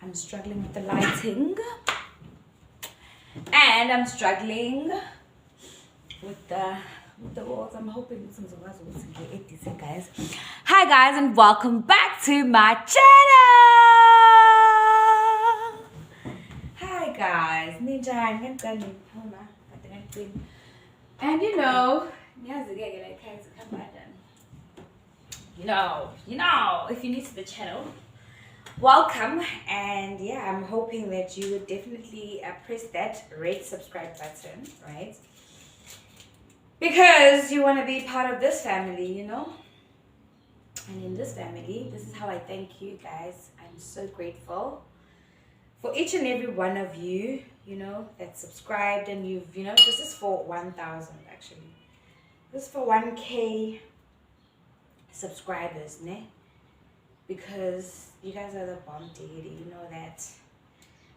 I'm struggling with the lighting. And I'm struggling with the walls. I'm hoping this is a decent, guys. Hi guys, and welcome back to my channel. Hi guys, and you know, if you're new to the channel, welcome. And yeah, I'm hoping that you would definitely press that red subscribe button, right? Because you want to be part of this family, you know. And in this family, this is how I thank you guys. I'm so grateful for each and every one of you, you know, that subscribed. And you've, you know, this is for 1,000 actually. This is for 1K subscribers, ne? Because you guys are the bomb diggity, you know that.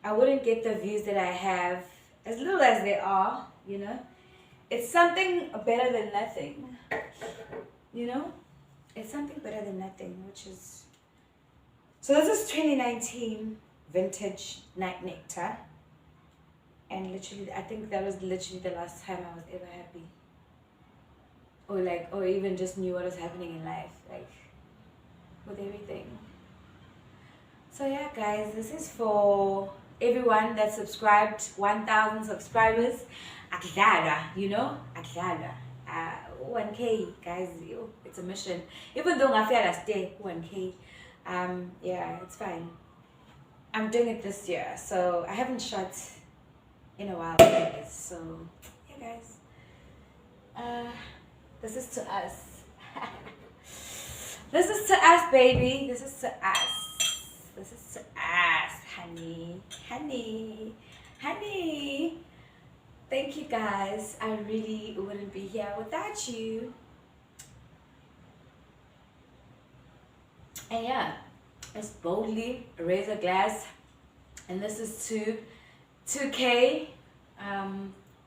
I wouldn't get the views that I have, as little as they are, you know. It's something better than nothing, you know. It's something better than nothing, which is... So this is 2019 vintage night nectar. And literally, I think that was literally the last time I was ever happy. Or even just knew what was happening in life, like, with everything. So yeah, guys, this is for everyone that subscribed, 1,000 subscribers. Akhlala, you know, Akhlala. 1K, guys, it's a mission. Even though I feel I stay 1K, yeah, it's fine. I'm doing it this year, so I haven't shot in a while, guys. So yeah, guys, this is to us. This is to us, baby. This is to us. This is to us, honey, honey, honey. Thank you, guys. I really wouldn't be here without you. And yeah, it's boldly raise a glass, and this is to 2K.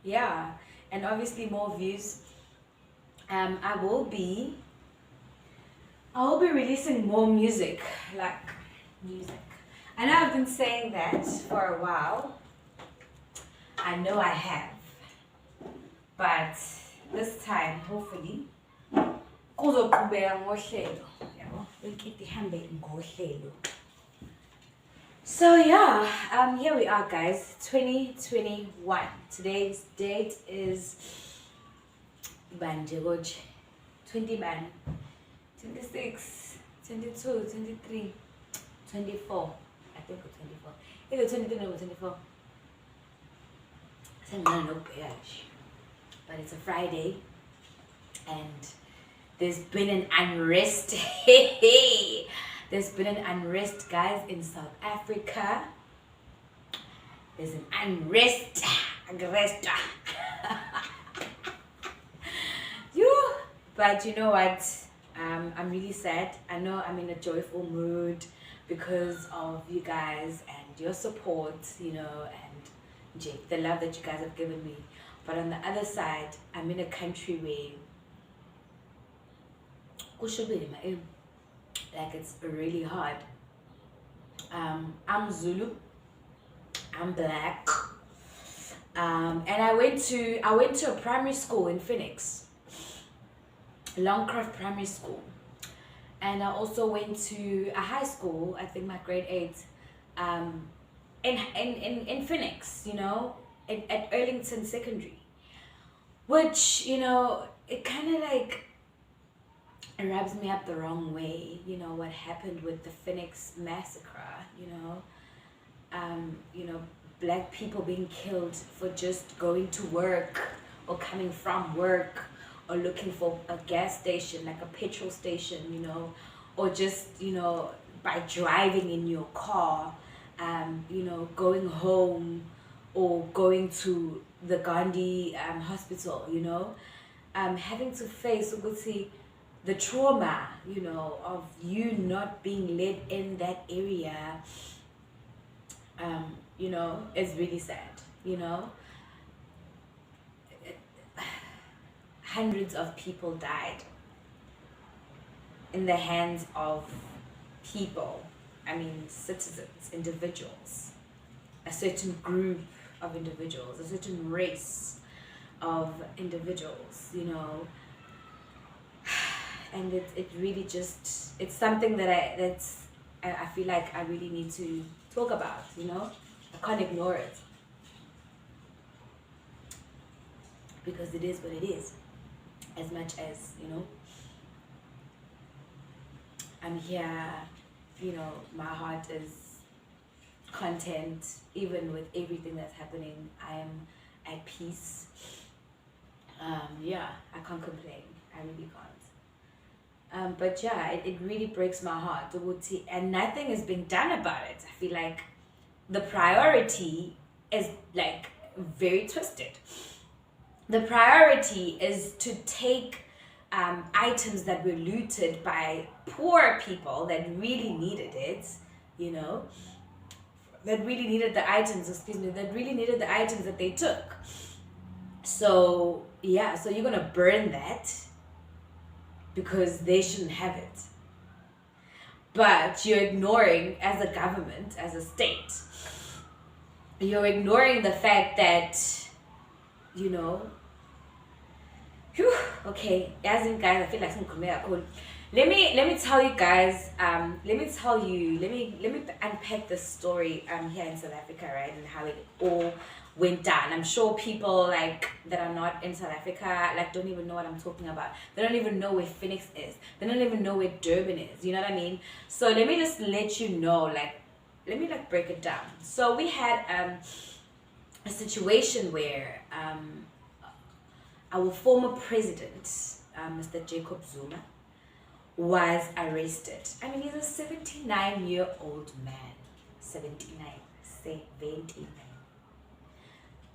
Yeah, and obviously more views. I will be releasing more music, I know I've been saying that for a while. I know I have, but this time, hopefully, so yeah, here we are, guys. 2021. Today's date is 20 man, 26, 22, 23, 24. I think it's 24. Either 23 or 24. But it's a Friday, and there's been an unrest. There's been an unrest, guys, in South Africa. There's an unrest. But you know what? I'm really sad. I know I'm in a joyful mood because of you guys and your support, you know, and the love that you guys have given me. But on the other side, I'm in a country where like it's really hard. I'm Zulu, I'm black, and I went to a primary school in Phoenix, Longcroft Primary School, and I also went to a high school, I think my grade 8, in Phoenix, you know, at Arlington Secondary, which, you know, it kind of like rubs me up the wrong way, you know, what happened with the Phoenix Massacre, you know, black people being killed for just going to work or coming from work or looking for a gas station, like a petrol station, you know, or just, you know, by driving in your car, you know, going home or going to the Gandhi hospital, you know, having to face the trauma, you know, of you not being led in that area, you know, is really sad, you know. Hundreds of people died in the hands of people I mean citizens, individuals, a certain group of individuals, a certain race of individuals, you know. And it really just, it's something that I feel like I really need to talk about, you know. I can't ignore it because it is what it is. As much as, you know, I'm here, you know, my heart is content. Even with everything that's happening, I am at peace. Yeah, I can't complain. I really can't. But yeah, it really breaks my heart. And nothing is being done about it. I feel like the priority is like very twisted. The priority is to take items that were looted by poor people that really needed it, you know, that really needed the items, that really needed the items that they took. So yeah, so you're gonna burn that because they shouldn't have it. But you're ignoring, as a government, as a state, you're ignoring the fact that, you know, whew, okay, as in guys, I feel like some cool. Let me tell you guys, let me unpack the story here in South Africa, right, and how it all went down. I'm sure people like that are not in South Africa like don't even know what I'm talking about. They don't even know where Phoenix is. They don't even know where Durban is. You know what I mean? So let me just let you know, like, let me like break it down. So we had a situation where our former president, Mr. Jacob Zuma, was arrested. I mean, he's a 79-year-old man. 79.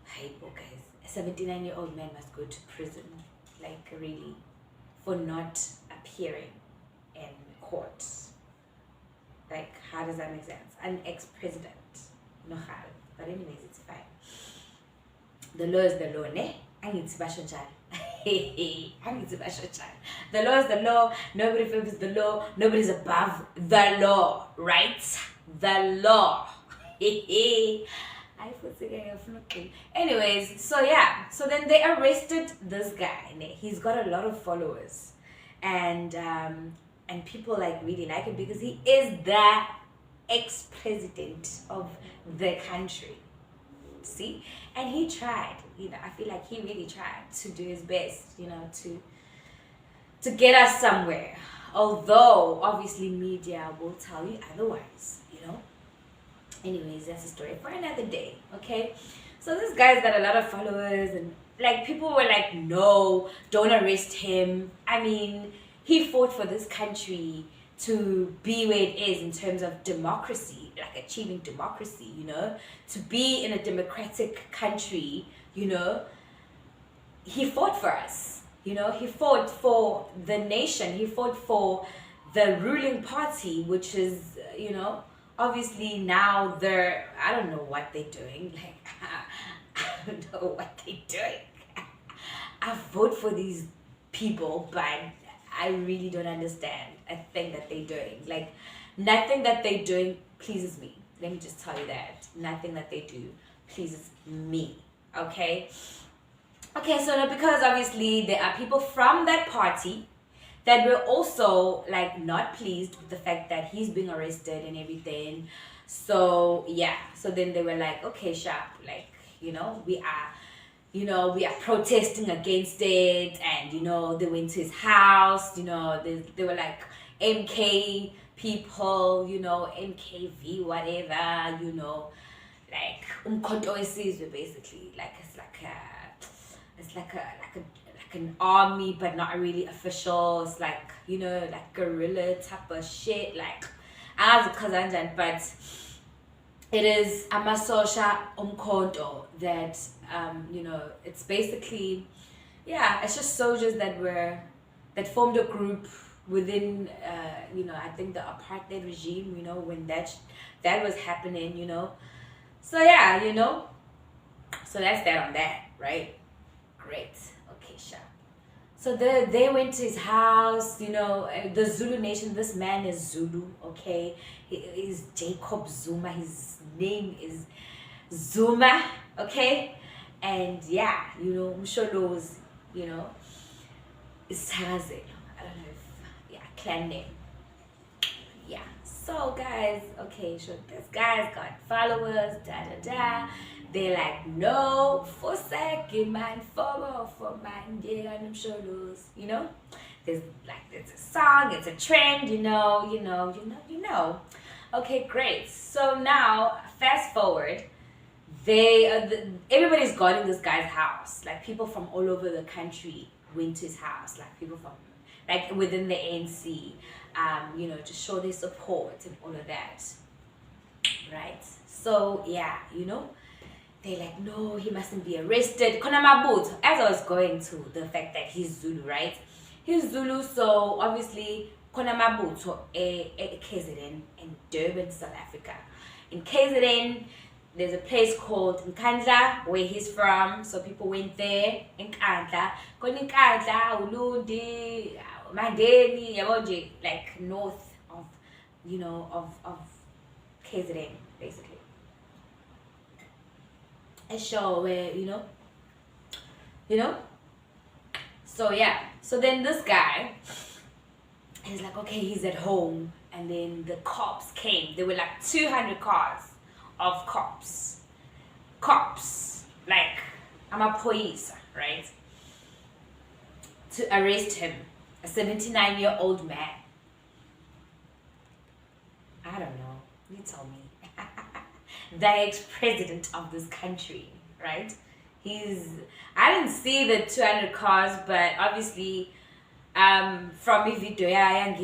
Hey, guys, a 79-year-old man must go to prison, like really, for not appearing in court. Like, how does that make sense? An ex-president. No hard. But anyways, it's fine. The law is the law, ne? The law is the law. Nobody favors the law. Nobody's above the law, right? The law. Anyways, so yeah, so then they arrested this guy. He's got a lot of followers, and people like really like him because he is the ex-president of the country. See, and he tried. You know, I feel like he really tried to do his best. You know, to get us somewhere. Although obviously media will tell you otherwise. You know. Anyways, that's a story for another day, okay? So this guy's got a lot of followers, and like people were like, no, don't arrest him. I mean, he fought for this country to be where it is in terms of democracy, like achieving democracy, you know, to be in a democratic country, you know. He fought for us, you know, he fought for the nation, he fought for the ruling party, which is, you know, obviously now I don't know what they're doing. Like, I don't know what they're doing. I vote for these people, but I really don't understand a thing that they're doing. Like, nothing that they're doing pleases me. Let me just tell you that. Nothing that they do pleases me. Okay? Okay, so now because obviously there are people from that party that were also like not pleased with the fact that he's being arrested and everything. So yeah, so then they were like, okay, sharp, like, you know, we are protesting against it. And you know, they went to his house, you know, they were like MK people, you know, MKV, whatever, you know, like umkhonto wesizwe, basically. Like it's like an army, but not really official. It's like, you know, like guerrilla type of shit. Like, but it is amasosha umkhonto that you know, it's basically, yeah, it's just soldiers that formed a group within you know, I think the apartheid regime, you know, when that was happening, you know. So yeah, you know, so that's that on that, right? Great. Okay, sure. So they went to his house, you know, the Zulu nation. This man is Zulu, okay? He is Jacob Zuma. His name is Zuma, okay? And yeah, you know, Msholo's, you know, is Hazelo. I don't know if, yeah, clan name. Yeah. So guys, okay, so this guy's got followers, They're like, no, for second man, for man, yeah, and I'm sure those, you know. There's a song, it's a trend, you know. Okay, great. So now, fast forward, everybody's guarding this guy's house. Like people from all over the country went to his house. Like people from, like within the ANC, you know, to show their support and all of that, right? So yeah, you know. They're like, no, he mustn't be arrested. Amabutho, as I was going to the fact that he's Zulu, right? He's Zulu, so obviously, Amabutho, KZN in Durban, South Africa. In KZN, there's a place called Nkandla, where he's from, so people went there. Nkandla, Ulundi, Mandeni, like north of, you know, of KZN, basically. A show where you know, so yeah, so then this guy is like, okay, he's at home, and then the cops came. There were like 200 cars of cops, like Amaphoyisa, right, to arrest him, a 79-year-old man. I don't know, you tell me. The ex-president of this country, right? I didn't see the 200 cars, but obviously from a video online,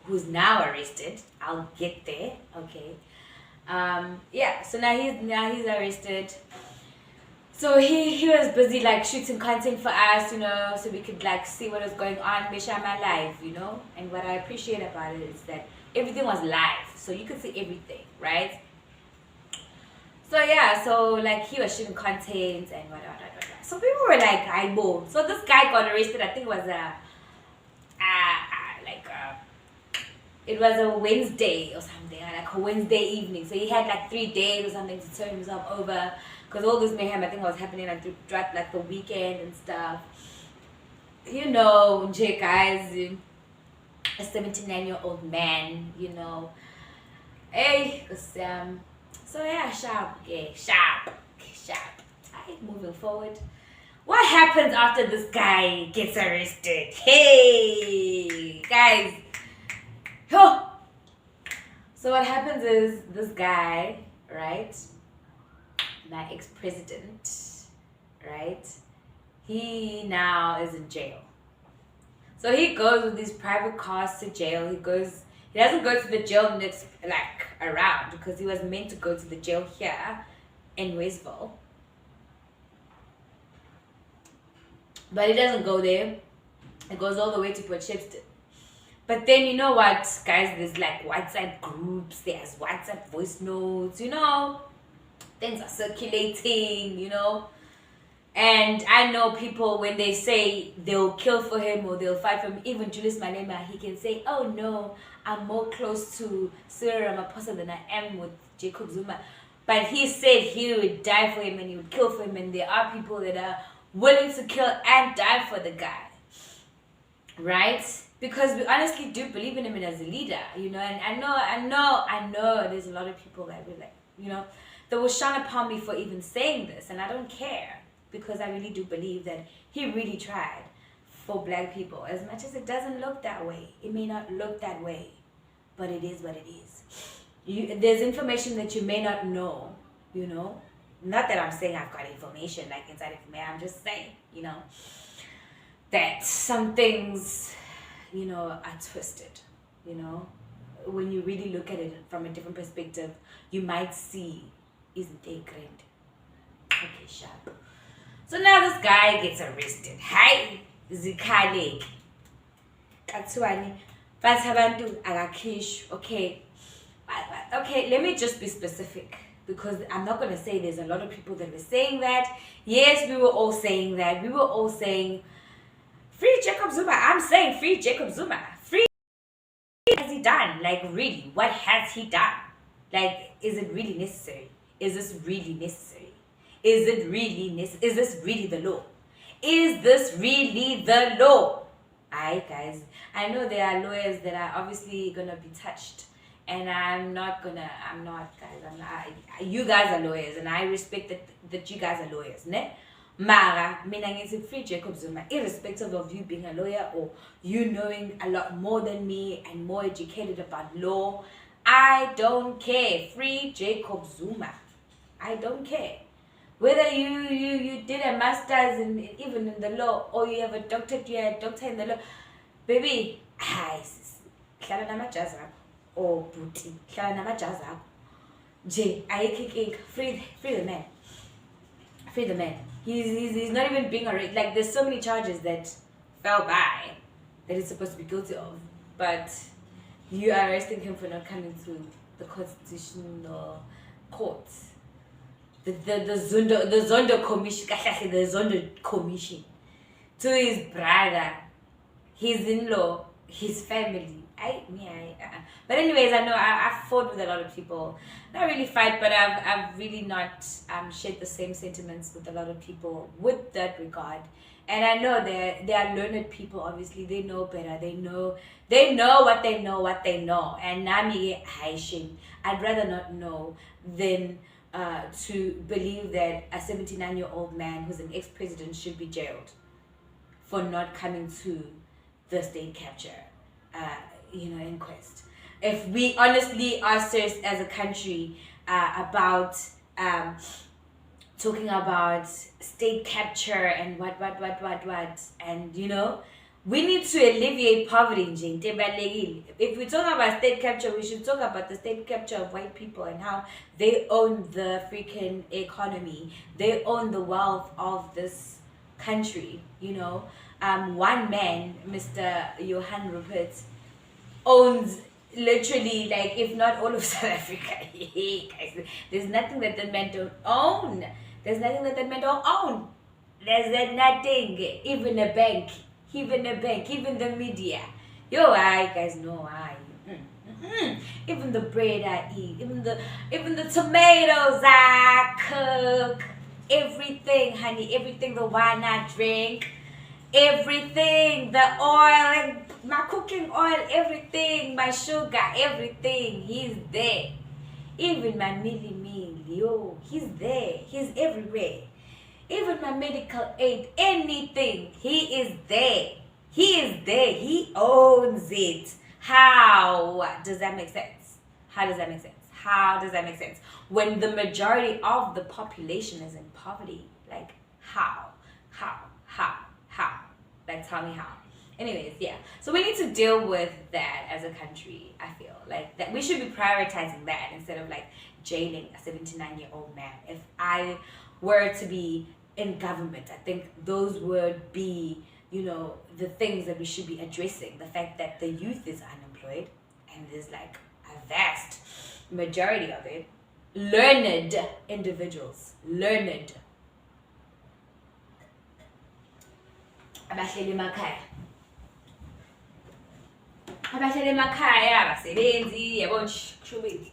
who's now arrested. I'll get there, okay. Yeah, so now he's arrested. So he was busy like shooting content for us, you know, so we could like see what was going on, share my life, you know. And what I appreciate about it is that everything was live, so you could see everything, right? So yeah, so like he was shooting content and whatever. So people were like, "Aibo." So this guy got arrested. I think it was it was a Wednesday or something, like a Wednesday evening. So he had like 3 days or something to turn himself over, because all this mayhem I think was happening like throughout like the weekend and stuff. You know, guys. A 79-year-old man, you know. Hey, so yeah, sharp. Alright, moving forward. What happens after this guy gets arrested? Hey, guys. So what happens is this guy, right? My ex-president, right? He now is in jail. So he goes with these private cars to jail. He doesn't go to the jail next, like, around, because he was meant to go to the jail here in Westville. But he doesn't go there. It goes all the way to Port Shepstone. But then, you know what, guys, there's like WhatsApp groups, there's WhatsApp voice notes, you know. Things are circulating, you know. And I know people, when they say they'll kill for him or they'll fight for him, even Julius Malema, he can say, oh no, I'm more close to Cyril Ramaphosa than I am with Jacob Zuma. But he said he would die for him and he would kill for him, and there are people that are willing to kill and die for the guy. Right? Because we honestly do believe in him as a leader, you know. And I know there's a lot of people that will, like, you know, that will shun upon me for even saying this, and I don't care. Because I really do believe that he really tried for black people. As much as it doesn't look that way, it may not look that way, but it is what it is. There's information that you may not know, you know. Not that I'm saying I've got information, like inside of me. I'm just saying, you know, that some things, you know, are twisted, you know. When you really look at it from a different perspective, you might see, isn't they great? Okay, sharp. So now this guy gets arrested. Hi, Zikale. Katsuani. Basabantu agakish. Okay. Okay, let me just be specific. because I'm not going to say there's a lot of people that were saying that. Yes, we were all saying that. We were all saying, free Jacob Zuma. I'm saying free Jacob Zuma. Free. What has he done? Like, really, what has he done? Like, is it really necessary? Is this really necessary? Is it really necessary? Is this really the law? Is this really the law? Alright, guys. I know there are lawyers that are obviously gonna be touched, and I'm not, guys. You guys are lawyers, and I respect that you guys are lawyers, ne? Mara, meaning it's free Jacob Zuma, irrespective of you being a lawyer or you knowing a lot more than me and more educated about law. I don't care. Free Jacob Zuma. I don't care. Whether you did a master's even in the law, or you have a doctorate, you're a doctor in the law, baby, hlala namajazi akho or booty, hlala namajazi akho. Nje ayikho, free the man. Free the man. He's not even being arrested. Like, there's so many charges that fell by that he's supposed to be guilty of, but you are arresting him for not coming to the constitutional court. The Zondo commission, the Zondo commission, to his brother, his in-law, his family. But anyways, I know I've fought with a lot of people. Not really fight, but I've really not shared the same sentiments with a lot of people with that regard. And I know they are learned people. Obviously, they know better. They know what they know. And Nami Haishin, I'd rather not know than to believe that a 79-year-old man who's an ex-president should be jailed for not coming to the state capture inquest. If we honestly are serious as a country about talking about state capture and what, and we need to alleviate poverty. If we talk about state capture, we should talk about the state capture of white people and how they own the freaking economy. They own the wealth of this country. One man, Mr. Johan Rupert, owns literally, like, if not all of South Africa. Guys, there's nothing that man don't own. There's nothing that man don't own. There's nothing. Even a bank, even the media. I guys know I. Even the bread I eat, even the tomatoes I cook, everything, honey, everything, the wine I drink, everything, the oil, my cooking oil, everything, my sugar, everything, he's there. Even my meal, he's there. He's everywhere. Even my medical aid, anything, he is there. He is there. He owns it. How does that make sense? How does that make sense? When the majority of the population is in poverty, like how? Like, tell me how. Anyways, yeah. So we need to deal with that as a country. I feel like that we should be prioritizing that instead of like jailing a 79-year-old man. If I were to be in government, I think those would be, the things that we should be addressing. The fact that the youth is unemployed and there's like a vast majority of it learned individuals. Abahleli emakhaya abasebenzi yabo nje kushubile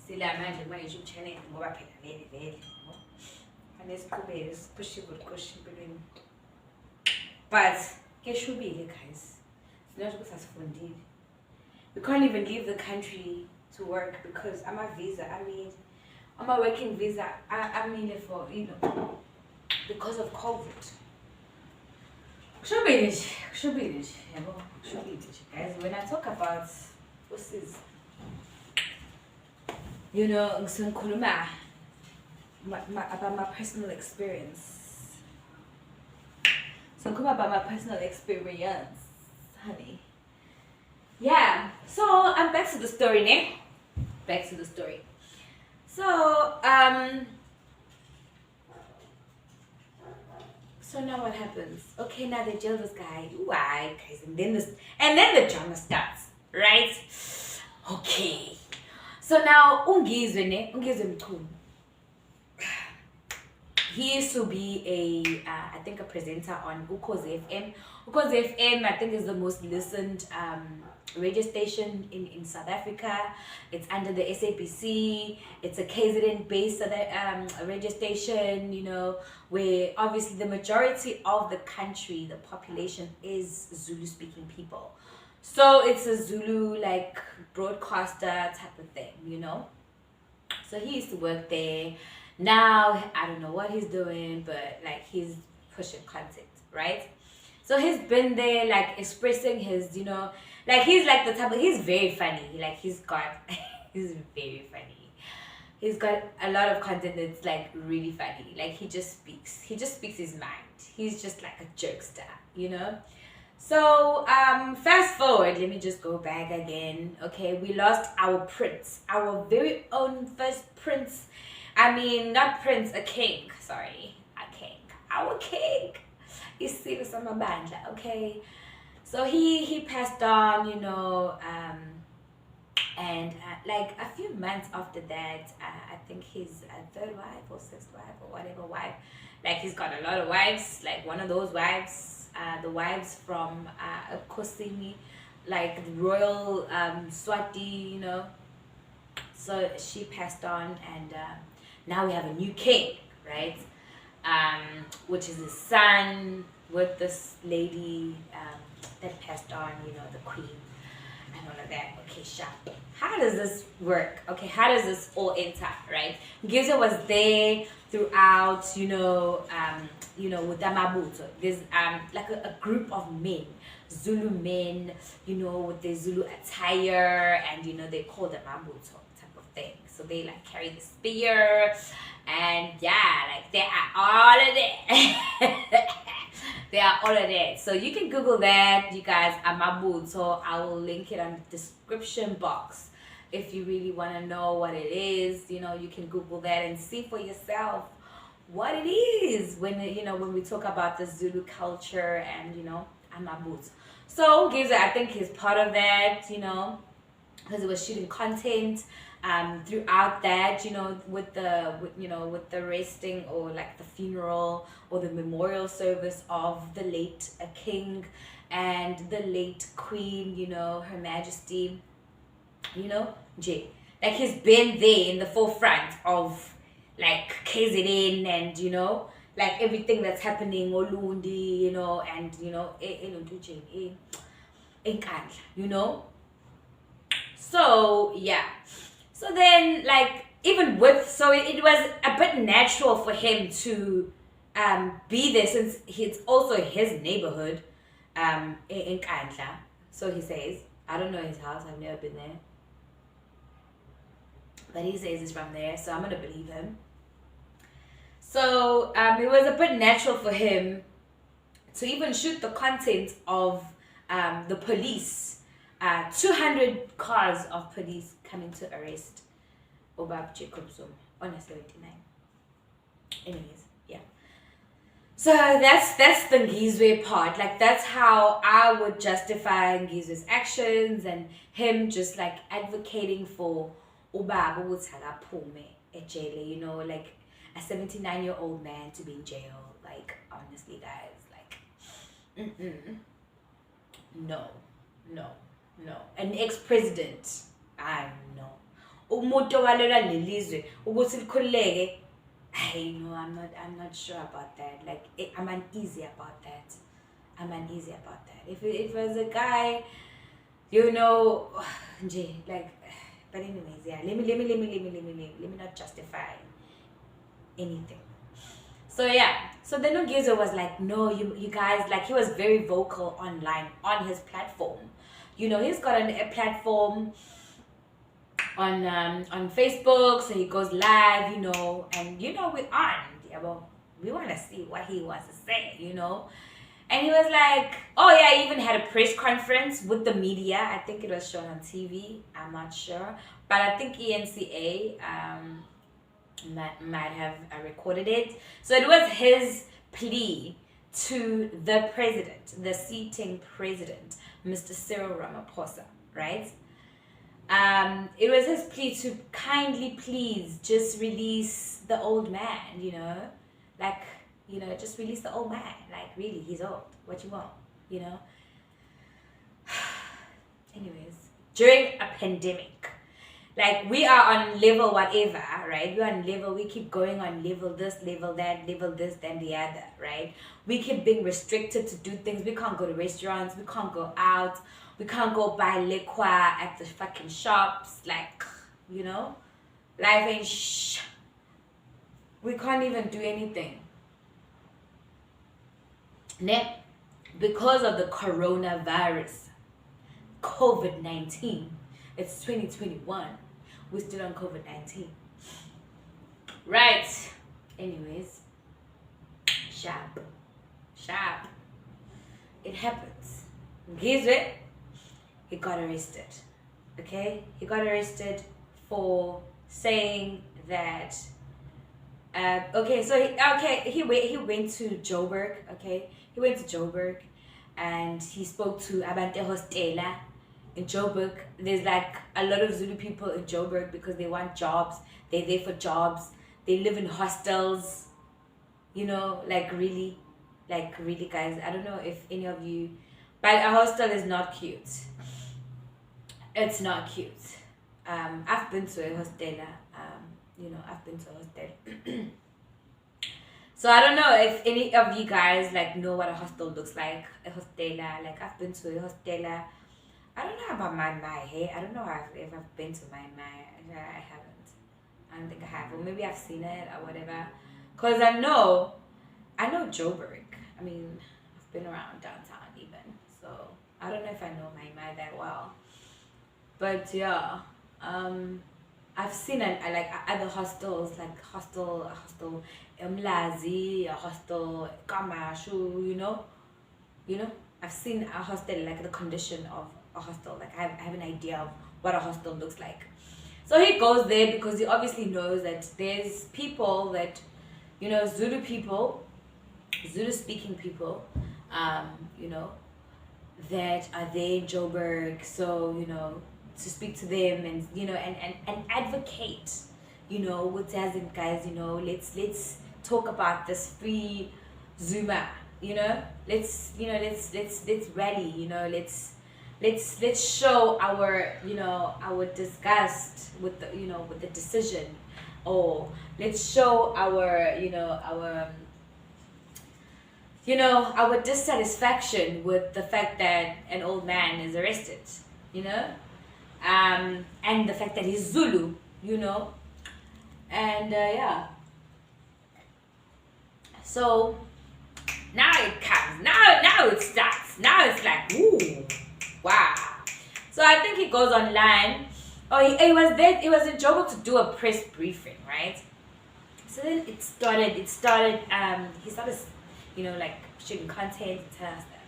sila manje kuma YouTube channel ngoba phela vele fanele siqhubeke siphushe empilweni, but keshubile guys, sinasho ukuthi asifundile. We can't even leave the country to work because I'm a working visa. I mean it for because of COVID. Kushubile guys. When I talk about what's this, ngikhuluma about my personal experience. So ngikhuluma about my personal experience, honey. Yeah. So I'm back to the story, ne? Back to the story. So now what happens? Okay, now they jail this guy. Why, guys? And then the drama starts, right? Okay. So now Ungizwe Mchunu, he used to be I think a presenter on Ukhozi FM. Ukhozi FM, I think, is the most listened radio station in South Africa. It's under the SABC. It's a KZN based radio station, you know, where obviously the majority of the country, the population, is Zulu speaking people. So it's a Zulu like broadcaster type of thing, you know. So he used to work there. Now I don't know what he's doing, but like he's pushing content, right? So he's been there like expressing his, you know, like he's like the type of, he's very funny. Like he's very funny. He's got a lot of content that's like really funny. Like he just speaks his mind. He's just like a jokester, you know. So fast forward, let me just go back again. Okay, we lost our prince, our very own first prince. I mean, not prince, a king. Sorry, a king. Our king. Isilo Samabandla. Okay, so he passed on, you know, and like a few months after that, I think his third wife or sixth wife or whatever wife, like he's got a lot of wives. Like one of those wives. The wives from Kosini, like the royal Swati, you know. So she passed on, and now we have a new king, right? Which is his son with this lady that passed on, you know, the queen and all of that. Okay, sharp. How does this work? Okay, how does this all enter, right? Giza was there throughout, you know, with Amabutho. There's like a group of men, Zulu men, you know, with their Zulu attire, and you know they call them Amabutho type of thing. So they like carry the spear, and yeah, like they are all of it. They are all of that. So you can Google that, you guys, Amabutho. I will link it on the description box. If you really want to know what it is, you know, you can Google that and see for yourself what it is when, you know, when we talk about the Zulu culture and, you know, Amabutho. So Giza, I think, is part of that, you know, because it was shooting content throughout that, you know, with the resting or like the funeral or the memorial service of the late king and the late queen, you know, Her Majesty, you know, Jay. Like he's been there in the forefront of like KZN and, you know, like everything that's happening, Olundi, you know, and you know, you know. So yeah. So then, like, even with, so it was a bit natural for him to be there since it's also his neighborhood in Kandla. So he says, I don't know his house, I've never been there. But he says it's from there, so I'm going to believe him. So it was a bit natural for him to even shoot the content of the police. 200 cars of police coming to arrest Obab Jacob Zuma on a 79. Anyways, yeah. So that's the Ngizwe part. Like that's how I would justify Ngizwe's actions and him just like advocating for Obab Pume jail. You know, like a 79-year-old man to be in jail. Like honestly, guys, like, no. An ex-president, I know. Umuntu walela lelizwe ukuthi likhululeke. I know, I'm not sure about that. Like I'm uneasy about that. If it was a guy, you know, like, but anyways, yeah. Let me not justify anything. So yeah. So then Ogizo was like, no, you guys, like he was very vocal online on his platform. You know, he's got a platform on Facebook, so he goes live, you know, and you know we're on. Yeah, well, we want to see what he wants to say, you know. And he was like, oh yeah, he even had a press conference with the media. I think it was shown on TV. I'm not sure, but I think ENCA might have recorded it. So it was his plea to the president, the seating president, Mr. Cyril Ramaphosa, right? it was his plea to kindly please just release the old man, you know, like, you know, just release the old man. Like, really, he's old. What you want, you know? Anyways, during a pandemic, like, we are on level whatever, right? We're on level, we keep going on level this, level that, level this, then the other, right? We keep being restricted to do things. We can't go to restaurants, we can't go out, we can't go buy liquor at the fucking shops, like, you know? Life ain't we can't even do anything. Ne? Because of the coronavirus, COVID-19, it's 2021. We're still on COVID-19. Right. Anyways. Sharp. It happens. Guess what? He got arrested. Okay? He got arrested for saying that he went to Joburg, okay? He went to Joburg and he spoke to Abante Hostela in Joburg. There's like a lot of Zulu people in Joburg because they want jobs. They're there for jobs. They live in hostels. You know, like really guys, I don't know if any of you, but a hostel is not cute. It's not cute. I've been to a hostela. You know, I've been to a hostel. So I don't know if any of you guys like know what a hostel looks like. A hostela, like I've been to a hostela. I don't know about my hey. I don't know if I've been to my. I haven't. I don't think I have. Or maybe I've seen it or whatever. Cause I know Joburg. I mean, I've been around downtown even. So I don't know if I know my that well. But yeah, I've seen it like other hostels, like hostel Mlazi, a hostel Kamashu, you know, I've seen a hostel, like the condition of a hostel. Like I have an idea of what a hostel looks like. So he goes there because he obviously knows that there's people that, you know, Zulu speaking people, you know, that are there in Joburg. So, you know, to speak to them and, you know, and advocate, you know, with as in guys, you know, let's talk about this free Zuma, you know, let's rally, you know, let's show our, you know, our disgust with the, you know, with the decision, or let's show our, our dissatisfaction with the fact that an old man is arrested, you know, and the fact that he's Zulu, you know, and yeah. So now it comes, now it starts, now it's like, ooh, wow. So I think he goes online. Oh, he was there. He was in Joburg to do a press briefing, right? So then he started, you know, like shooting content. Telling us that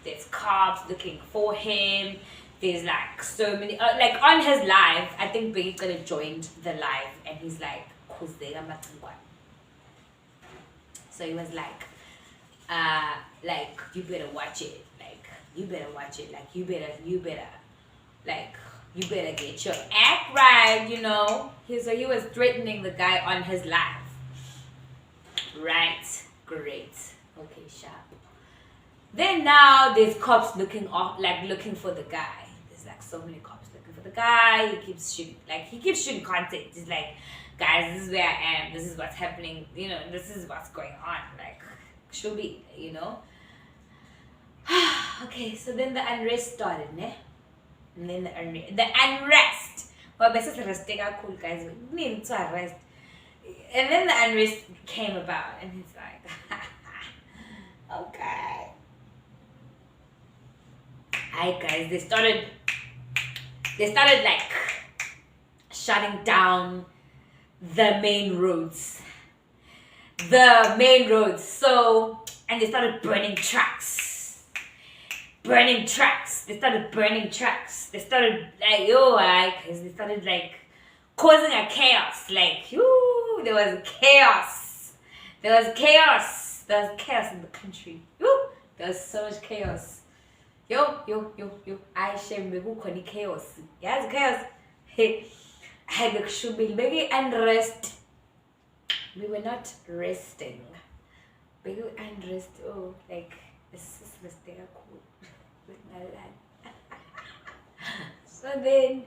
there's cops looking for him. There's like so many, like on his live, I think Biggie could have joined the live, and he's like, so he was like, you better watch it, like you better watch it, like you better get your act right, you know. So he was threatening the guy on his live. Right, great, okay, sharp. Then now there's cops looking for the guy. There's like so many cops looking for the guy. He keeps shooting content. He's like, guys, this is where I am. This is what's happening. You know, this is what's going on. Like, should be, you know. Okay, so then the unrest started, ne? And then the unrest. Well, this is arresting our cool guys. We need to arrest. And then the unrest came about, and he's like, okay. Hi guys, they started like shutting down the main roads. So, and they started burning trucks. They started burning trucks. They started like, because they started like causing a chaos. Like, there was chaos. There was chaos in the country. There was so much chaos. Yo. I shame bekukhona chaos. Yazi chaos. Hey, I bekushubile beke unrest. We were not resting. Beke unrest. Oh, like this is cool. With my life. So then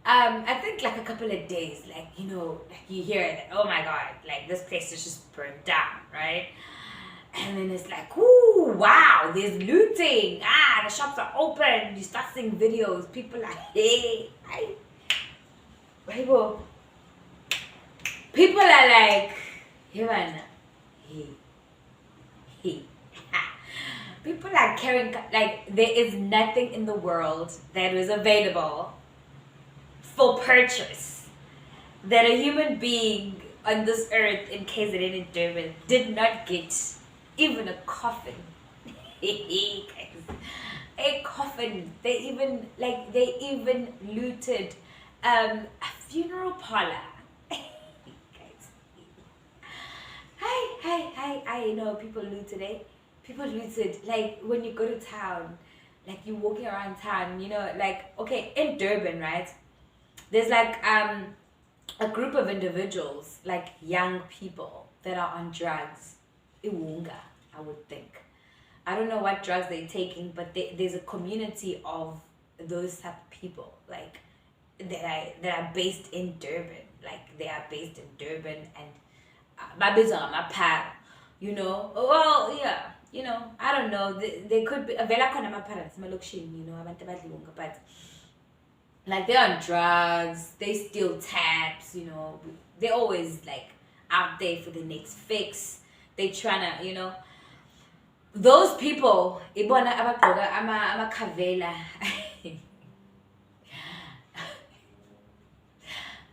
I think like a couple of days, like like you hear that, oh my god, like this place is just burned down, right? And then it's like, ooh, wow, there's looting. The shops are open. You start seeing videos. People are, hey, people are like, hey, man, hey. People are carrying, like, there is nothing in the world that is available for purchase that a human being on this earth in KZN in Durban did not get. Even a coffin. A coffin. They even looted a funeral parlor. Hi. I know people looted it. People looted, like when you go to town, like you're walking around town, like, okay, in Durban, right? There's like a group of individuals, like young people that are on drugs. Iwunga, I would think. I don't know what drugs they're taking, but there's a community of those type of people, like that are based in Durban. Like they are based in Durban and babizwa ngamaphara, Well, yeah, I don't know. They could be vela khona amaphara nasemalokishini, abantu abadla iwunga, but like they're on drugs, they steal taps, they're always like out there for the next fix. They tryna, those people, ibona abagqoka amakhavela.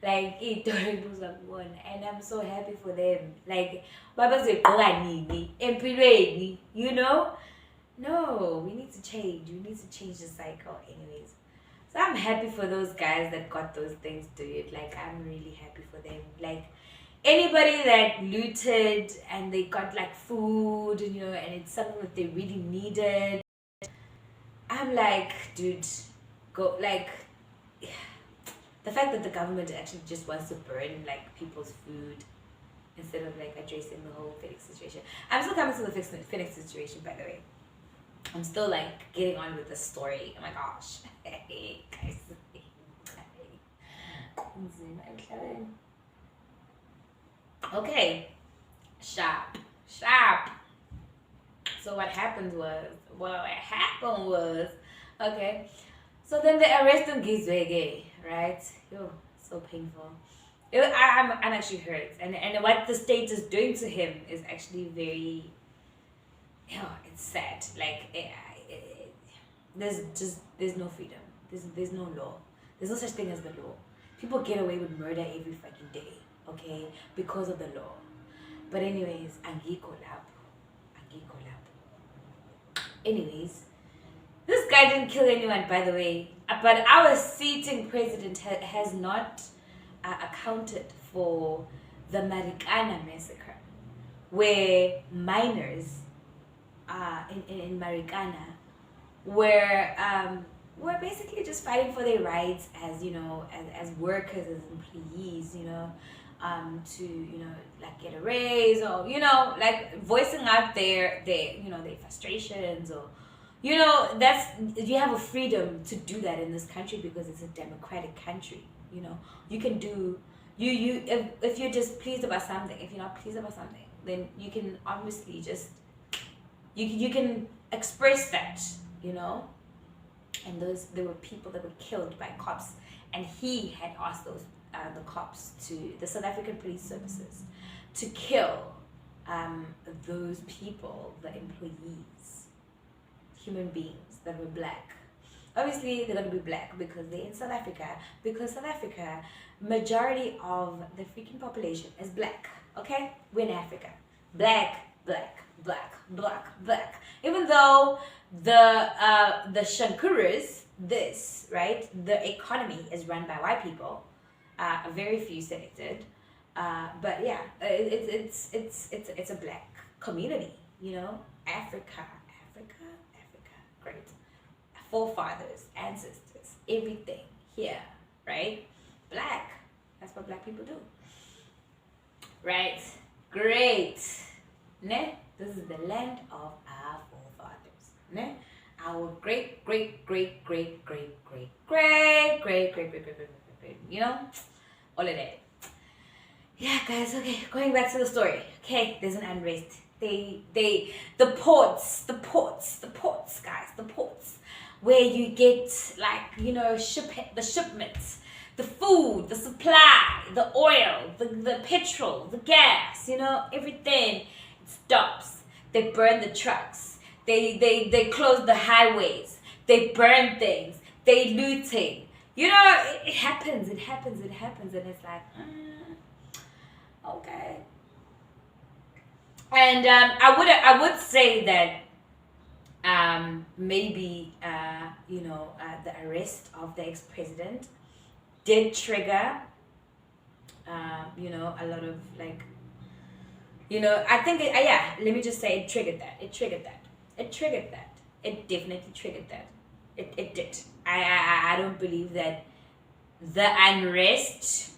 Like and I'm so happy for them. Like babazegqoka nini empilweni, No, we need to change. We need to change the cycle anyways. So I'm happy for those guys that got those things, dude. Like I'm really happy for them. Like anybody that looted and they got like food, and it's something that they really needed. I'm like, dude, go, like, the fact that the government actually just wants to burn like people's food instead of like addressing the whole Phoenix situation. I'm still coming to the Phoenix situation, by the way. I'm still like getting on with the story. Oh my gosh. Hey, guys. Okay. Sharp. So what happened was, okay. So then they arrested Gizwege, right? Yo, so painful. I'm actually hurt. And what the state is doing to him is actually very, it's sad. Like, there's no freedom. There's no law. There's no such thing as the law. People get away with murder every fucking day, okay? Because of the law. But anyways, angiko lapho. Anyways, this guy didn't kill anyone, by the way. But our sitting president has not accounted for the Marikana massacre, where miners in Marikana were basically just fighting for their rights as as workers, as employees, to like get a raise, or like voicing out their frustrations, or that's, you have a freedom to do that in this country because it's a democratic country. You can do, if you're just pleased about something, if you're not pleased about something, then you can obviously just you can express that, and there were people that were killed by cops, and he had asked the cops, to the South African Police Services, to kill those people, the employees, human beings that were black. Obviously, they're going to be black because they're in South Africa. Because South Africa, majority of the freaking population is black. Okay? We're in Africa. Black. Even though the Shankuras, right? The economy is run by white people. Very few selected. But yeah, it's a black community. Africa. Great. forefathers, ancestors, everything here, right? Black. That's what black people do. Right? Great. Ne? This is the land of our forefathers. Ne? Our great, great, great, great, great, great, great, great, great, great, great, great, great, you know? All of that. Yeah, guys, okay, going back to the story. Okay, there's an unrest. The ports, guys, the ports, where you get like, you know, the shipments, the food, the supply, the oil, the petrol, the gas, you know, everything, it stops. They burn the trucks. They close the highways. They burn things. They looting. You know, it happens, and it's like, okay. And I would say that maybe you know, the arrest of the ex-president did trigger you know, a lot of like, you know, I think yeah, let me just say it triggered that. It definitely triggered that. It did. I don't believe that the unrest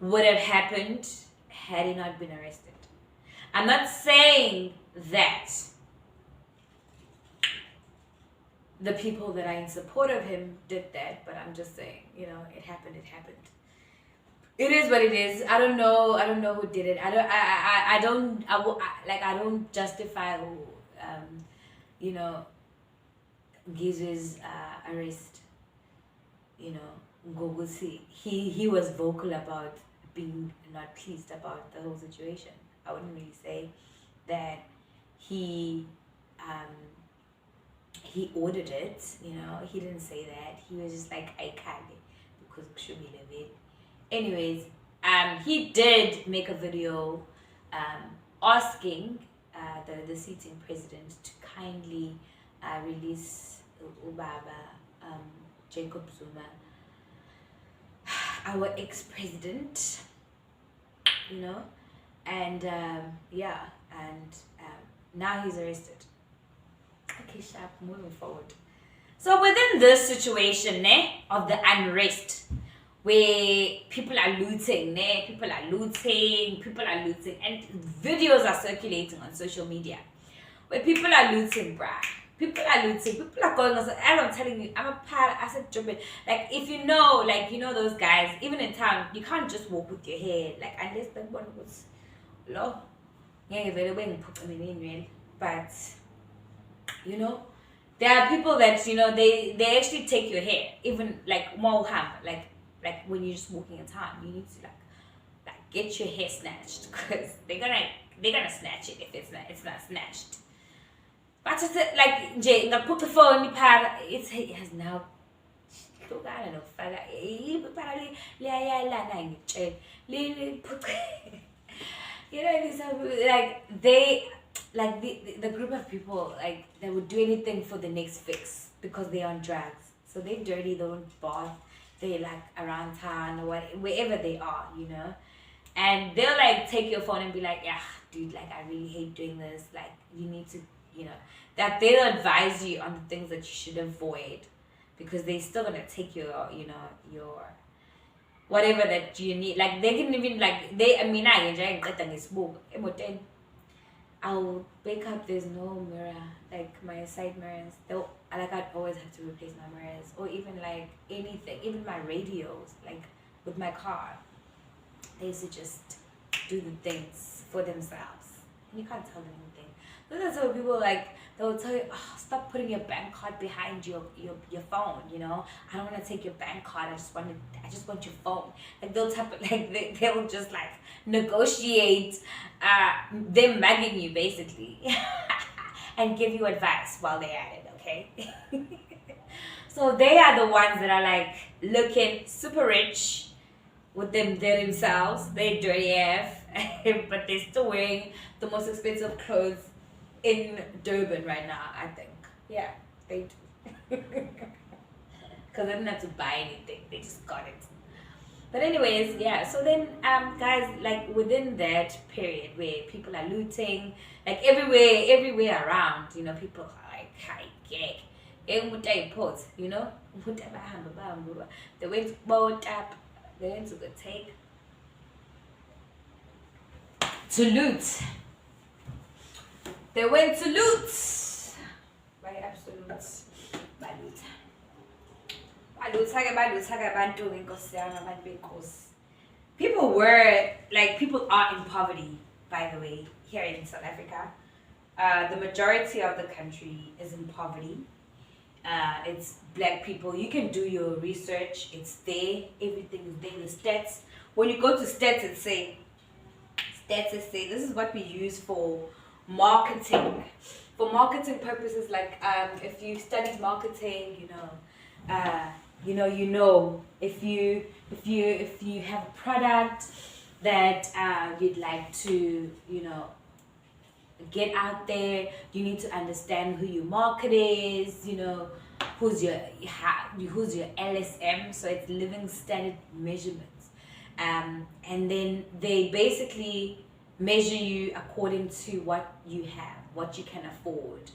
would have happened had he not been arrested. I'm not saying that the people that are in support of him did that, but I'm just saying, you know, it happened. It is what it is. I don't know who did it. I don't justify you know, Giz's arrest. You know, Ngogusi, he was vocal about being not pleased about the whole situation. I wouldn't really say that he ordered it, you know, he didn't say that. He was just like, I can't, because Kshumi live it. Anyways, he did make a video asking the sitting president to kindly release Ubaba Jacob Zuma, our ex-president, you know, and yeah, and now he's arrested. Okay, sharp, moving forward. So within this situation of the unrest, where people are looting, and videos are circulating on social media, where people are looting, bruh. People are going on. As I'm telling you, I said Durban. Like, if you know, like, you know those guys, even in town, you can't just walk with your hair, like, unless the one was low. Yeah, very well, but you know, there are people that, you know, they actually take your hair, even like moham, like when you're just walking in town, you need to like get your hair snatched, because they're gonna snatch it if it's not snatched. But it's like Jay, the put the phone in it has now. I don't know. You know, like they, like the group of people, like they would do anything for the next fix because they're on drugs. So they dirty, they don't bath, they like around town or wherever they are, you know. And they'll like take your phone and be like, yeah, dude, like I really hate doing this. Like you need to, you know, that they'll advise you on the things that you should avoid, because they're still gonna take your, you know, your whatever that you need. Like they can even like I'll wake up, there's no mirror, like my side mirrors. I'd always have to replace my mirrors, or even like anything, even my radios, like with my car. They used to just do the things for themselves, and you can't tell them anything. That's why people like, they'll tell you, oh, stop putting your bank card behind your phone, you know. I don't want to take your bank card. I just want your phone. Like they'll they'll just like negotiate them mugging you basically and give you advice while they're at it, okay? So they are the ones that are like looking super rich with themselves. They're dirty AF, but they're still wearing the most expensive clothes in Durban right now, I think. Yeah, they do. Because they didn't have to buy anything, they just got it. But anyways, yeah, so then guys, like within that period where people are looting, like everywhere around, you know, people are like high gag, Port, you know, they went to boat up, they went to go take to loot. They went to loot. By absolute balut. People were like, people are in poverty, by the way, here in South Africa. The majority of the country is in poverty. It's black people. You can do your research. It's there. Everything is there. The stats. When you go to StatsSA, this is what we use for marketing. For marketing purposes, like if you studied marketing, if you have a product that you'd like to, get out there, you need to understand who your market is, who's your LSM, so it's living standard measurements, and then they basically measure you according to what you have, what you can afford.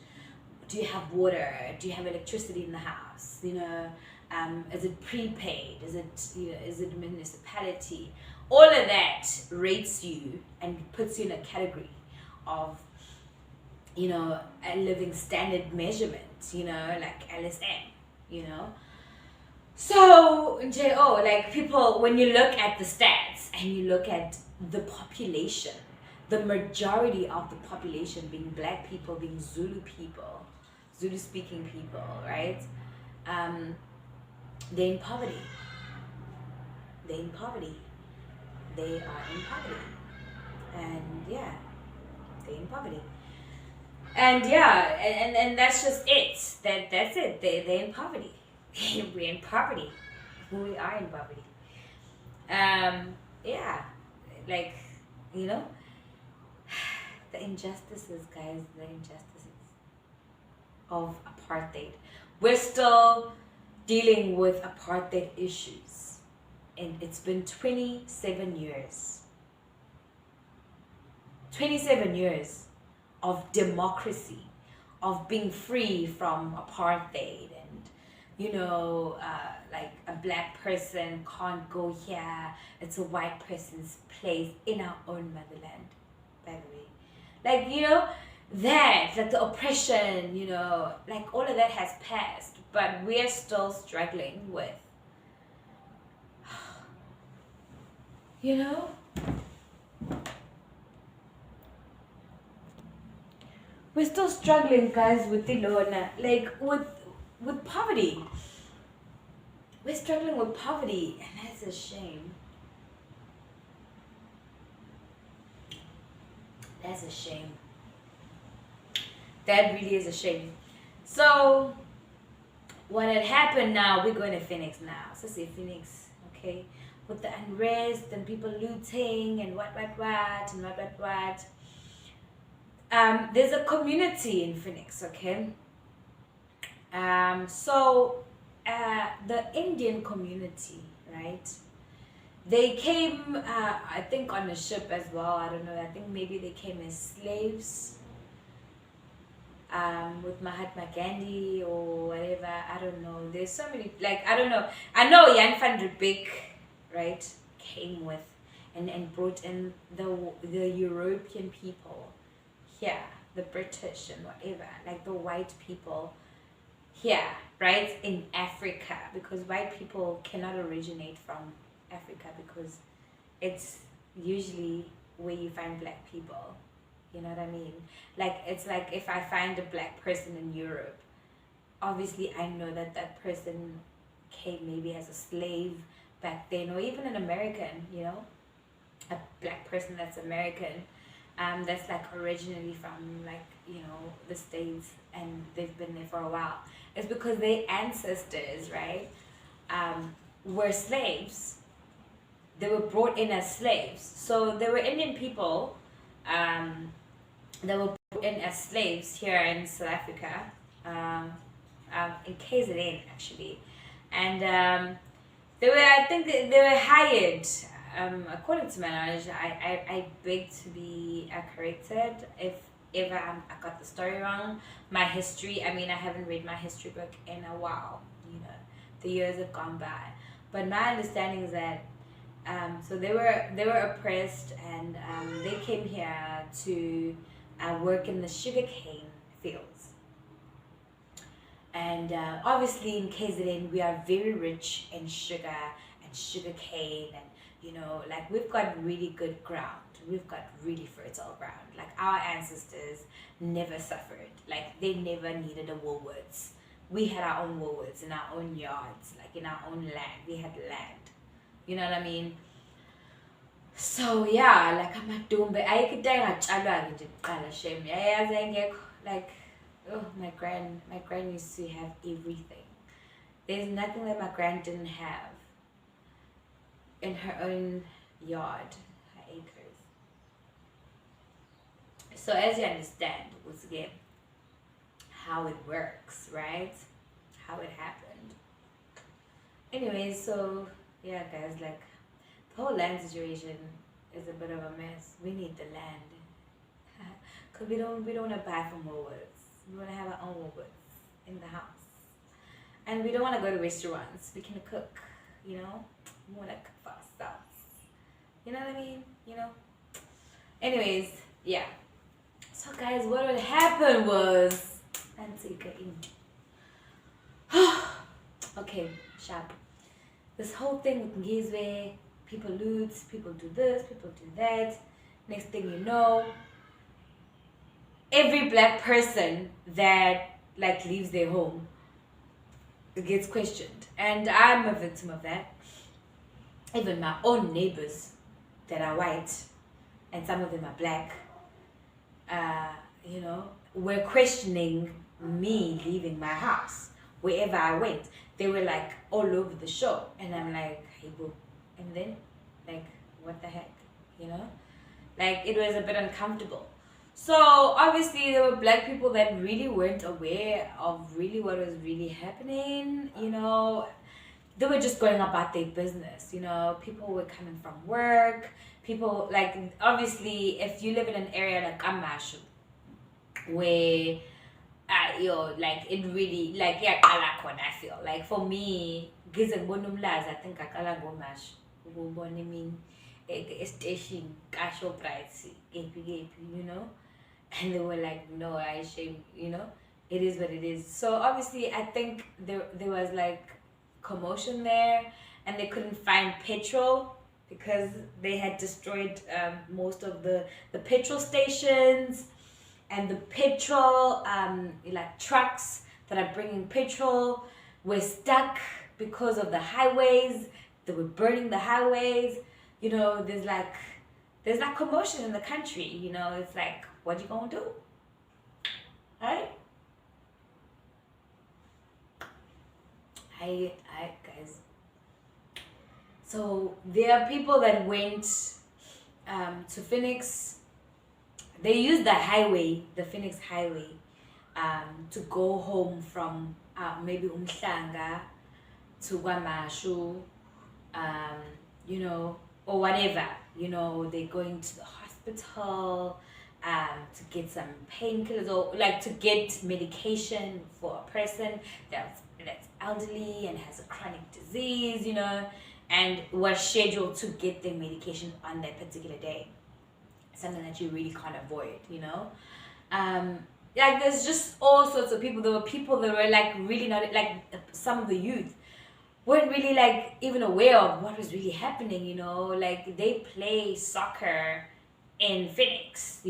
Do you have water? Do you have electricity in the house? Is it prepaid? Is it municipality? All of that rates you and puts you in a category of a living standard measurement, like LSM, So, like people, when you look at the stats and you look at the population, the majority of the population being black people, being Zulu people, Zulu speaking people, right? They're in poverty. They're in poverty. They are in poverty. And yeah, they're in poverty. And yeah, and that's just it. That's it. They're in poverty. We're in poverty. We are in poverty. Yeah, like, the injustices, guys, the injustices of apartheid. We're still dealing with apartheid issues, and it's been 27 years. 27 years of democracy, of being free from apartheid, and like a black person can't go here, it's a white person's place in our own motherland, by the way. Like, that, like the oppression, like all of that has passed, but we're still struggling with, we're still struggling, guys, with the Lona, like with poverty. We're struggling with poverty, and that's a shame. That's a shame. That really is a shame. So, what had happened now, we're going to Phoenix now. So say Phoenix, okay? With the unrest and people looting and what, and what. There's a community in Phoenix, okay? The Indian community, right? They came, I think, on a ship as well. I don't know. I think maybe they came as slaves with Mahatma Gandhi or whatever. I don't know. There's so many, like, I don't know. I know Jan van der Beek, right, came with and brought in the European people here, the British and whatever, like the white people here, right, in Africa, because white people cannot originate from Africa because it's usually where you find black people. You know what I mean? Like, it's like if I find a black person in Europe, obviously I know that person came maybe as a slave back then, or even an American, a black person that's American, that's like originally from like, the States, and they've been there for a while. It's because their ancestors, right, were slaves. They were brought in as slaves. So they were Indian people that were brought in as slaves here in South Africa, in KZN actually. And they were hired, according to my knowledge, I beg to be corrected if ever I got the story wrong. My history, I mean, I haven't read my history book in a while, the years have gone by. But my understanding is that so they were oppressed, and they came here to work in the sugarcane fields. And obviously in KZN we are very rich in sugar and sugarcane, and like we've got really good ground. We've got really fertile ground. Like our ancestors never suffered. Like they never needed a Woolworths. We had our own Woolworths in our own yards, like in our own land. We had land. You know what I mean? So yeah, like amadumbe ayikho engatshalwa nje kuqala shame. Yayazi engekho, like my gran used to have everything. There's nothing that my gran didn't have in her own yard, her acres. So as you understand, once again, how it works, right? How it happened. Anyways, so yeah guys, like the whole land situation is a bit of a mess. We need the land. Cause we don't want to buy from Woolworths. We want to have our own Woolworths in the house. And we don't want to go to restaurants. We can cook, We want to cook for ourselves. You know what I mean? Anyways, yeah. So guys, what would happen was okay, sharp. This whole thing with Ngizwe, people loot, people do this, people do that. Next thing you know, every black person that like leaves their home gets questioned. And I'm a victim of that. Even my own neighbors that are white, and some of them are black, were questioning me leaving my house. Wherever I went, they were like all over the show. And I'm like, hey boo. And then, like, what the heck? Like, it was a bit uncomfortable. So obviously there were black people that really weren't aware of really what was really happening. They were just going about their business. People were coming from work. People, like, obviously if you live in an area like Amashu, where like it really, like, yeah, I feel like, for me, I think I gomash station price, and they were like, no, I shame, it is what it is. So obviously I think there was like commotion there, and they couldn't find petrol because they had destroyed most of the petrol stations, and the petrol like trucks that are bringing petrol were stuck because of the highways. They were burning the highways. There's like commotion in the country. It's like, what you gonna do? Right? I guys. So there are people that went to Phoenix. They used the highway, the Phoenix highway, to go home from maybe Umhlanga to Kwamashu, or whatever. They're going to the hospital to get some painkillers, or like to get medication for a person that's elderly and has a chronic disease, and was scheduled to get their medication on that particular day. Something that you really can't avoid, like there's just all sorts of people. There were people that were like really not, like, some of the youth weren't really like even aware of what was really happening, like they play soccer in Phoenix,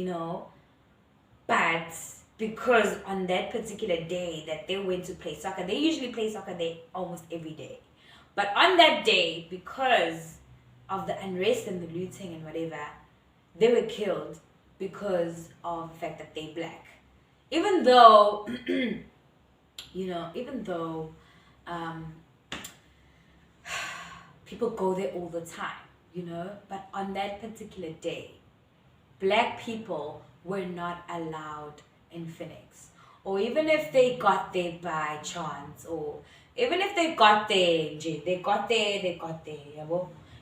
but because on that particular day that they went to play soccer, they usually play soccer there almost every day, but on that day, because of the unrest and the looting and whatever, they were killed because of the fact that they're black. Even though, people go there all the time, but on that particular day, black people were not allowed in Phoenix. Or even if they got there by chance, or even if they got there, they got there,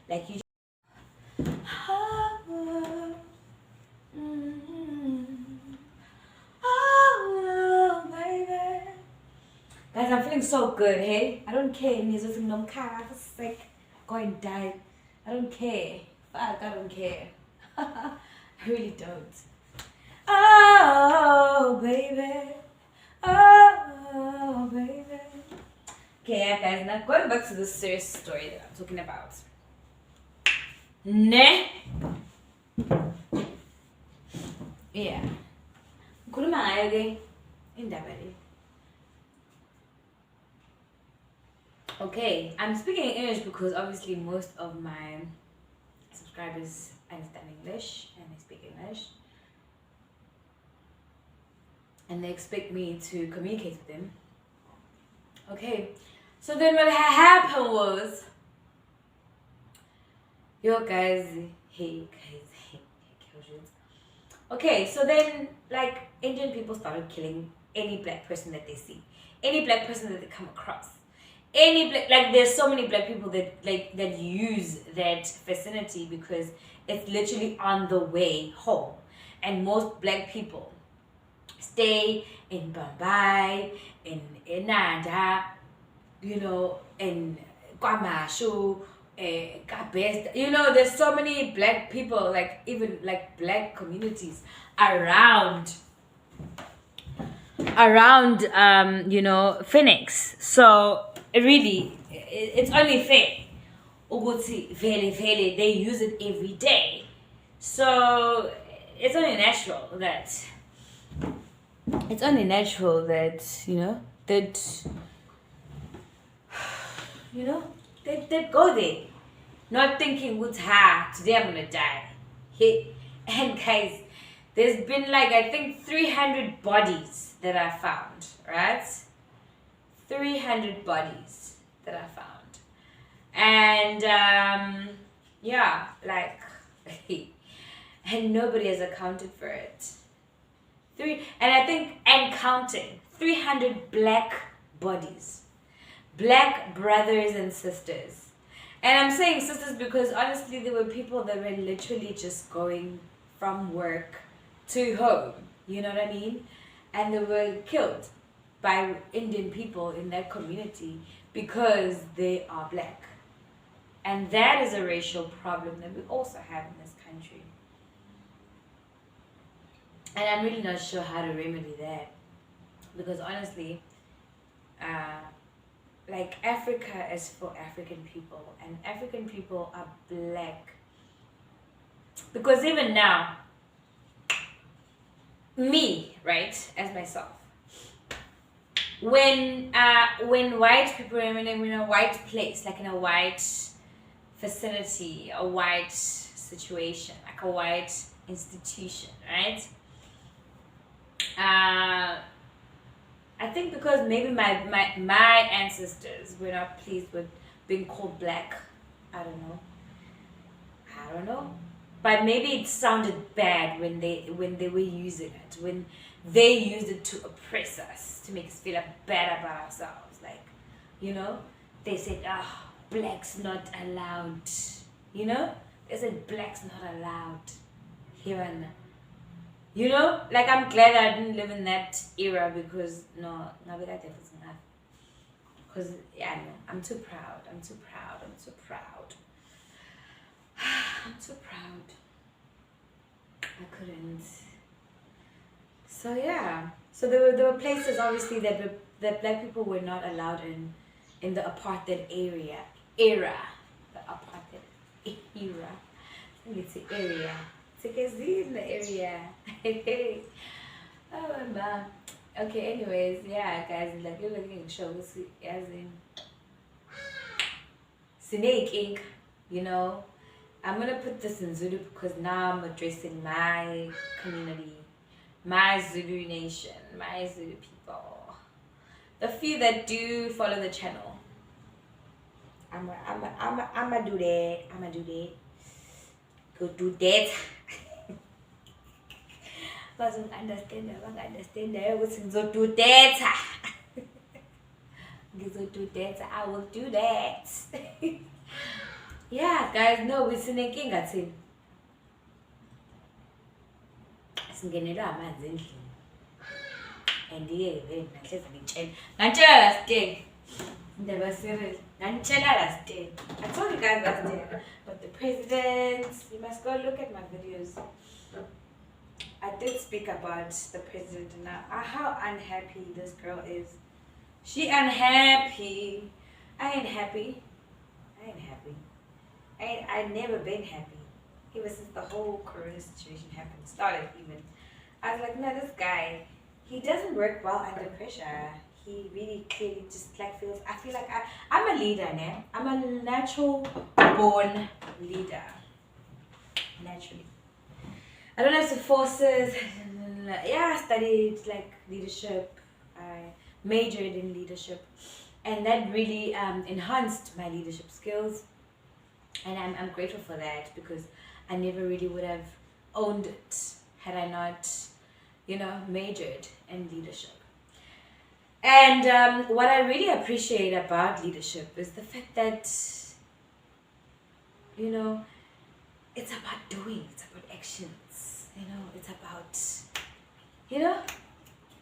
like you. Guys, I'm feeling so good, hey? I don't care. I'm sick. Go and die. I don't care. Fuck, I don't care. I really don't. Oh, baby. Oh, baby. Okay, yeah, guys, now going back to the serious story that I'm talking about. Ne? Yeah. Ngikhuluma ngayo ke indaba le. Okay, I'm speaking English because obviously most of my subscribers understand English and they speak English. And they expect me to communicate with them. Okay, so then what happened was, hey guys. Okay, so then like Indian people started killing any black person that they see, any black person that they come across. There's so many black people that use that vicinity because it's literally on the way home, and most black people stay in Bombay, in Nanda, in Kwamashu, Kabest. There's so many black people, like even like black communities around Phoenix. So it's only fair. Uguti vele they use it every day. So it's only natural that they'd go there, not thinking, today I'm gonna die. And guys, there's been like, I think 300 bodies that I found, right? 300 bodies that I found. And, and nobody has accounted for it. And counting, 300 black bodies. Black brothers and sisters. And I'm saying sisters because honestly there were people that were literally just going from work to home, you know what I mean? And they were killed by Indian people in that community because they are black. And that is a racial problem that we also have in this country. And I'm really not sure how to remedy that. Because honestly, Africa is for African people, and African people are black. Because even now, me, right, as myself, when white people are in a white place, like in a white vicinity, a white situation, like a white institution, right? I think because maybe my ancestors were not pleased with being called black. I don't know. But maybe it sounded bad when they were using it, when they used it to oppress us, to make us feel bad about ourselves. They said, blacks not allowed. They said blacks not allowed here and there. I'm glad that I didn't live in that era because because I'm too proud. I'm too proud. I couldn't. So yeah. So there were places obviously that black people were not allowed in the apartheid era. The apartheid era. Let's say area. In the area. Oh man. Okay, anyways, yeah guys, like you're looking at show as in Snake Ink, I'm gonna put this in Zulu because now I'm addressing my community, my Zulu nation, my Zulu people. The few that do follow the channel. I'ma do that. Go do that. Doesn't understand that. Do that. I will do that. Yeah, guys, no, we're singing at him. Singenelwa amanzi endlini. And ngantshela last day. Never serious. Ngantshela last day. I told you guys last day. But the president, you must go look at my videos. I did speak about the president and how unhappy this girl is. She unhappy. I ain't happy. I never been happy. Ever since the whole corona situation started even. I was like, no, this guy, he doesn't work well under pressure. He really clearly just like feels, I feel like I'm a leader now. I'm a natural born leader. Naturally. I don't have the forces. Yeah, I studied like leadership. I majored in leadership. And that really enhanced my leadership skills. And I'm grateful for that because I never really would have owned it had I not, majored in leadership. And what I really appreciate about leadership is the fact that, it's about doing, it's about actions,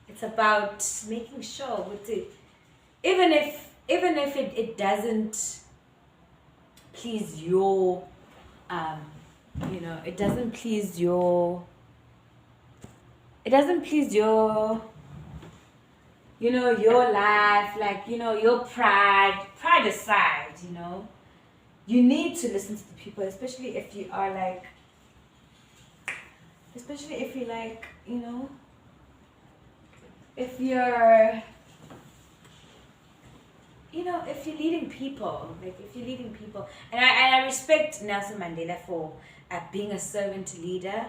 it's about making sure with it, even if it doesn't please your, it doesn't please your, your life, like, your pride aside, you need to listen to the people, especially if you like, if you're, if you're leading people, and I respect Nelson Mandela for being a servant leader,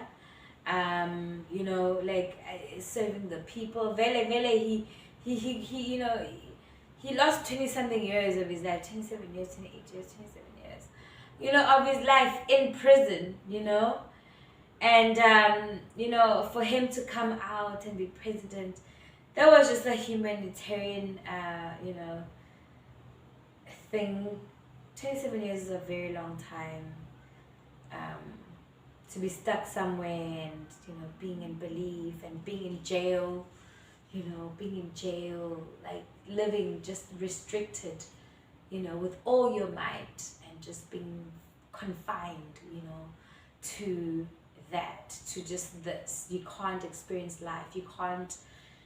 serving the people. Vele, he lost 20-something years of his life, 27 years, 28 years, 27 years, of his life in prison, and, for him to come out and be president, that was just a humanitarian, thing. 27 years is a very long time, to be stuck somewhere and, being in belief and being in jail, like living just restricted, with all your might and just being confined, to that, to just this. You can't experience life. You can't,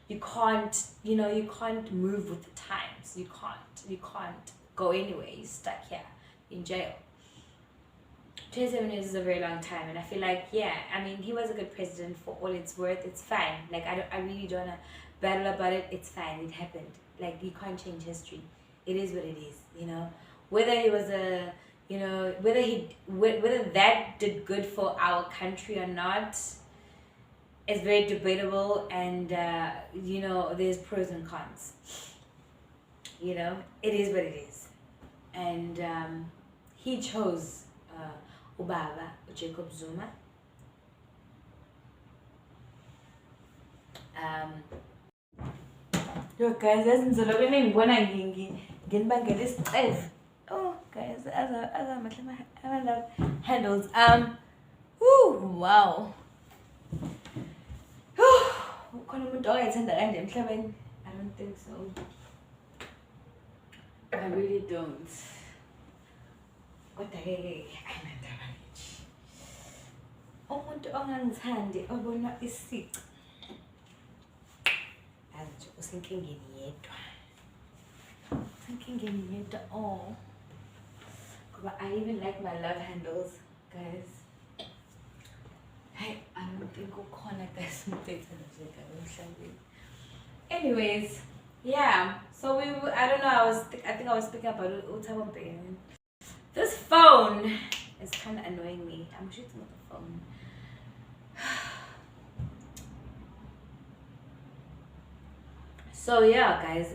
you can't move with the times. You can't go anywhere. You're stuck here in jail. 27 years is a very long time, and I feel like, he was a good president for all it's worth. It's fine. Like, I really don't want to battle about it. It's fine. It happened. Like, you can't change history. It is what it is, Whether he was whether that did good for our country or not is very debatable, and, there's pros and cons. It is what it is. And he chose Ubaba, Jacob Zuma. Look, guys, that's in oh, guys, I love handles. Wow. I don't think so. I really don't. Kodwa ke ayinandaba nje. Umuntu ongangithandi obona isici. Azi usenkingeni yedwa. Usenkingeni yedwa oh. Ngoba I even like my love handles, guys. Hey, I don't think ukhona guys umthetho nje emhlabeni. Anyways, yeah. So I don't know. I think I was speaking about Utabo Bain. This phone is kind of annoying me. I'm shooting with the phone. So yeah, guys,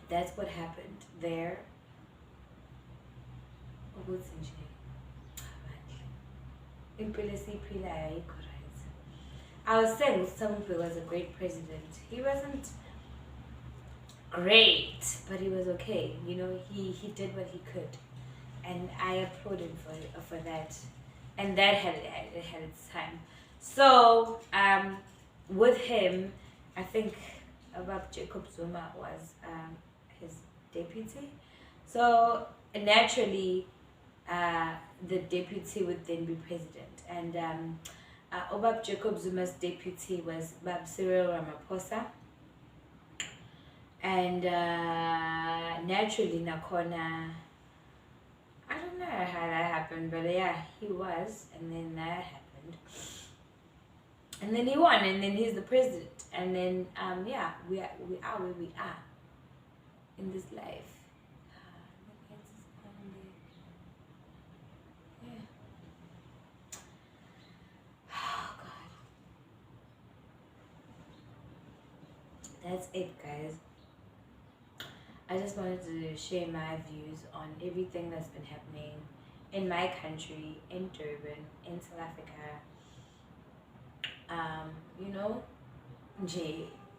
that's what happened there. I was saying Utabo was a great president. He wasn't great, but he was okay. He did what he could, and I applaud him for that. And that had its time. So with him, I think about Jacob Zuma was his deputy. So naturally, the deputy would then be president. And Obab Jacob Zuma's deputy was Bab Cyril Ramaphosa. And naturally, Nakona, I don't know how that happened, but yeah, he was. And then that happened. And then he won, and then he's the president. And then, yeah, we are where we are in this life. Yeah. Oh, God. That's it, guys. I just wanted to share my views on everything that's been happening in my country, in Durban, in South Africa. You know,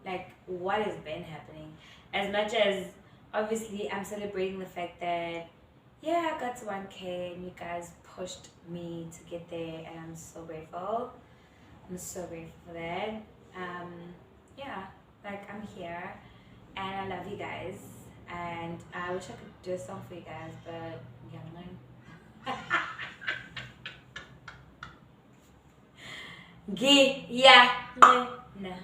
like what has been happening. As much as obviously I'm celebrating the fact that yeah, I got to 1K and you guys pushed me to get there, and I'm so grateful. I'm so grateful for that. Yeah, like I'm here and I love you guys, and I wish I could do a song for you guys, but yeah, no. Yeah, nah.